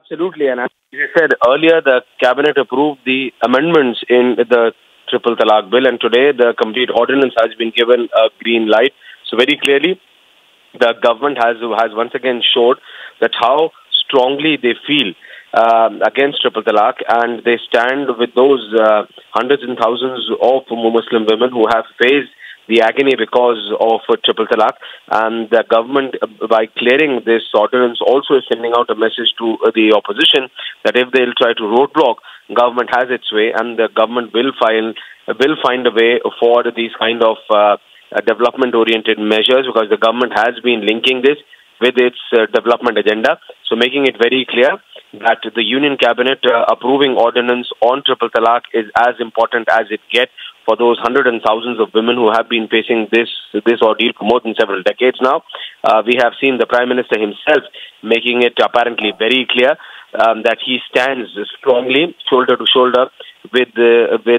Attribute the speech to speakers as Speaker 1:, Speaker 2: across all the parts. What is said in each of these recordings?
Speaker 1: Absolutely. And as I said earlier, the cabinet approved the amendments in the Triple Talaq bill, and today the complete ordinance has been given a green light. So very clearly, the government has once again showed that how strongly they feel against Triple Talaq, and they stand with those hundreds and thousands of Muslim women who have faced the agony because of Triple Talaq. And the government, by clearing this ordinance, also is sending out a message to the opposition that if they'll try to roadblock, government has its way, and the government will find a way for these kind of development-oriented measures, because the government has been linking this with its development agenda. So making it very clear that the Union Cabinet approving ordinance on Triple Talaq is as important as it gets for those hundreds and thousands of women who have been facing this ordeal for more than several decades now. We have seen the Prime Minister himself making it apparently very clear that he stands strongly, shoulder to shoulder, with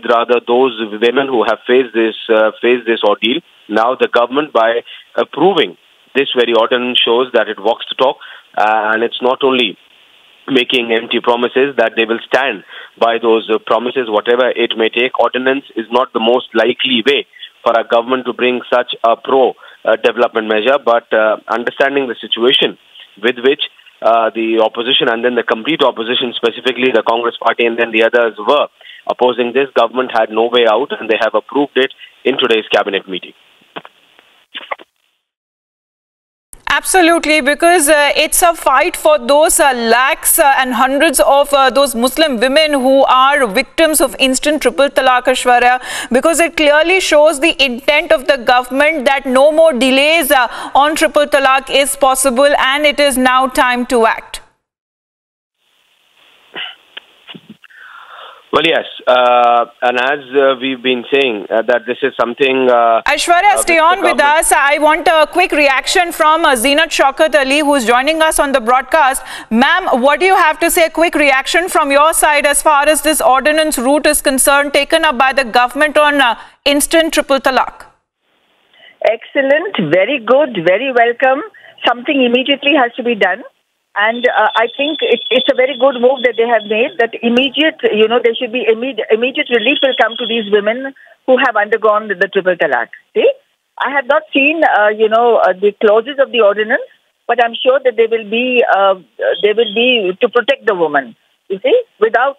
Speaker 1: rather those women who have faced this ordeal. Now the government, by approving this very ordinance, shows that it walks the talk, and it's not only making empty promises, that they will stand by those promises, whatever it may take. Ordinance is not the most likely way for a government to bring such a pro-development measure, but understanding the situation with which the opposition, and then the complete opposition, specifically the Congress party and then the others, were opposing this, government had no way out, and they have approved it in today's cabinet meeting.
Speaker 2: Absolutely, because it's a fight for those lakhs and hundreds of those Muslim women who are victims of instant Triple Talaq, Aishwarya, because it clearly shows the intent of the government that no more delays on Triple Talaq is possible, and it is now time to act.
Speaker 1: Well, yes, and as we've been saying, that this is something...
Speaker 2: Aishwarya, stay on with us. I want a quick reaction from Zeenat Shaukat Ali, who's joining us on the broadcast. Ma'am, what do you have to say? A quick reaction from your side as far as this ordinance route is concerned, taken up by the government on instant Triple Talaq.
Speaker 3: Excellent, very good, very welcome. Something immediately has to be done. And I think it's a very good move that they have made, that there should be immediate relief will come to these women who have undergone the Triple Talaq. See, I have not seen, the clauses of the ordinance, but I'm sure that they will be to protect the woman, you see, without,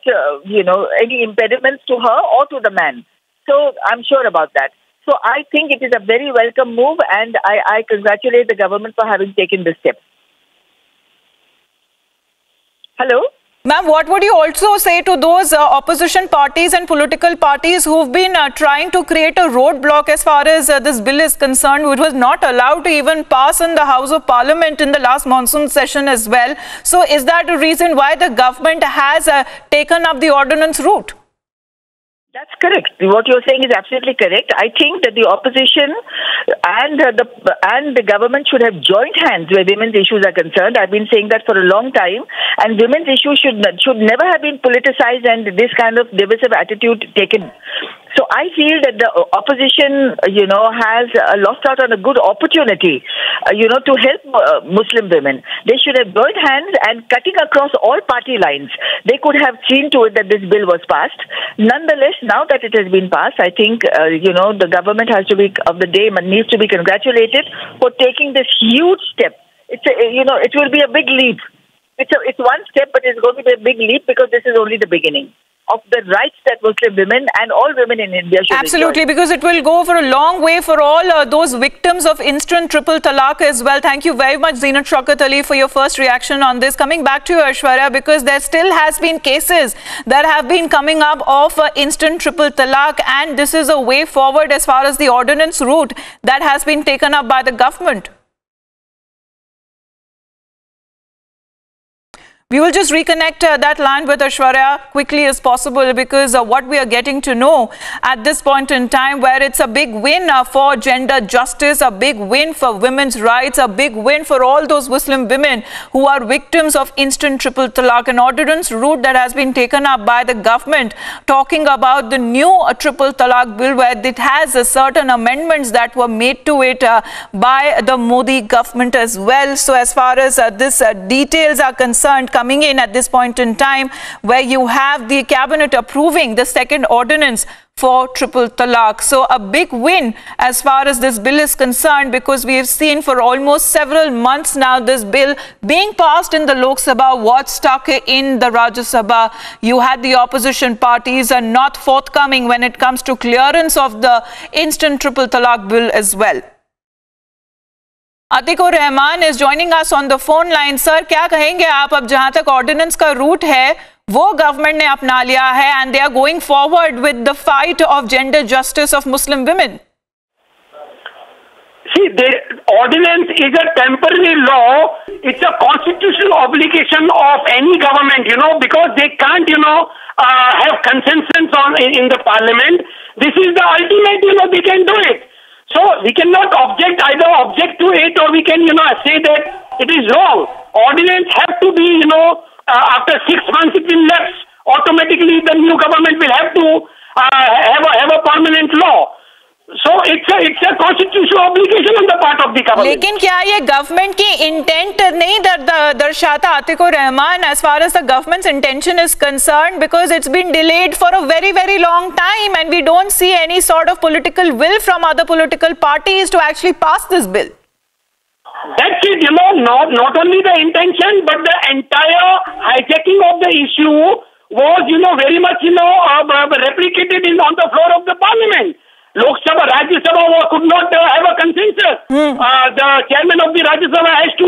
Speaker 3: any impediments to her or to the man. So I'm sure about that. So I think it is a very welcome move, and I congratulate the government for having taken this step. Hello?
Speaker 2: Ma'am, what would you also say to those opposition parties and political parties who've been trying to create a roadblock as far as this bill is concerned, which was not allowed to even pass in the House of Parliament in the last monsoon session as well? So is that a reason why the government has taken up the ordinance route?
Speaker 3: That's correct. What you're saying is absolutely correct. I think that the opposition and the government should have joined hands where women's issues are concerned. I've been saying that for a long time, and women's issues should never have been politicized and this kind of divisive attitude taken. So I feel that the opposition, has lost out on a good opportunity, to help Muslim women. They should have joined hands, and cutting across all party lines, they could have seen to it that this bill was passed. Nonetheless, now that it has been passed, I think, the government needs to be congratulated for taking this huge step. It will be a big leap. It's one step, but it's going to be a big leap, because this is only the beginning of the rights that Muslim women and all women in India should
Speaker 2: Absolutely,
Speaker 3: enjoy.
Speaker 2: Because it will go for a long way for all those victims of instant Triple Talaq as well. Thank you very much, Zeenat Shaukat Ali, for your first reaction on this. Coming back to you, Aishwarya, because there still has been cases that have been coming up of instant Triple Talaq, and this is a way forward as far as the ordinance route that has been taken up by the government. We will just reconnect that line with Aishwarya quickly as possible, because what we are getting to know at this point in time, where it's a big win for gender justice, a big win for women's rights, a big win for all those Muslim women who are victims of instant Triple Talaq, an ordinance route that has been taken up by the government, talking about the new Triple Talaq bill, where it has certain amendments that were made to it by the Modi government as well. So as far as this details are concerned, coming in at this point in time, where you have the cabinet approving the second ordinance for triple talaq. So a big win as far as this bill is concerned, because we have seen for almost several months now this bill being passed in the Lok Sabha, was stuck in the Rajya Sabha. You had the opposition parties are not forthcoming when it comes to clearance of the instant triple talaq bill as well. Atikur Rahman is joining us on the phone line. Sir, क्या कहेंगे आप अब जहां तक ordinance का root है वो government ने अपना लिया है and they are going forward with the fight of gender justice of Muslim women?
Speaker 4: See, the ordinance is a temporary law. It's a constitutional obligation of any government, because they can't, have consensus in the parliament. This is the ultimate, they can do it. So we cannot either object to it, or we can, say that it is wrong. Ordinance have to be, after 6 months it will lapse. Automatically the new government will have to have a permanent law. So it's a constitutional obligation on the part of the government.
Speaker 2: लेकिन क्या ये government की intent नहीं दर्शाता आतिकुर Rahman, as far as the government's intention is concerned, because it's been delayed for a very, very long time and we don't see any sort of political will from other political parties to actually pass this bill.
Speaker 4: That's it, not only the intention, but the entire hijacking of the issue was, very much, replicated on the floor of the parliament. Lok Sabha, Rajya Sabha could not have a consensus. The chairman of the Rajya Sabha has to,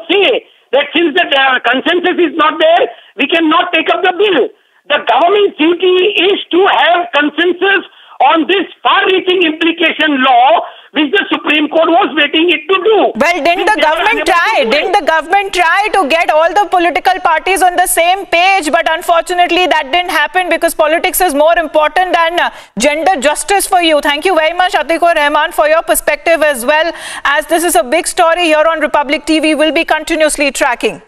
Speaker 4: say that since the consensus is not there, we cannot take up the bill. The government's duty is to have consensus on this far-reaching implication law, which the Supreme Court was waiting it to do.
Speaker 2: Well, didn't the government try? Didn't the government try to get all the political parties on the same page? But unfortunately, that didn't happen because politics is more important than gender justice for you. Thank you very much, Atikur Rahman, for your perspective as well. As this is a big story here on Republic TV, we'll be continuously tracking.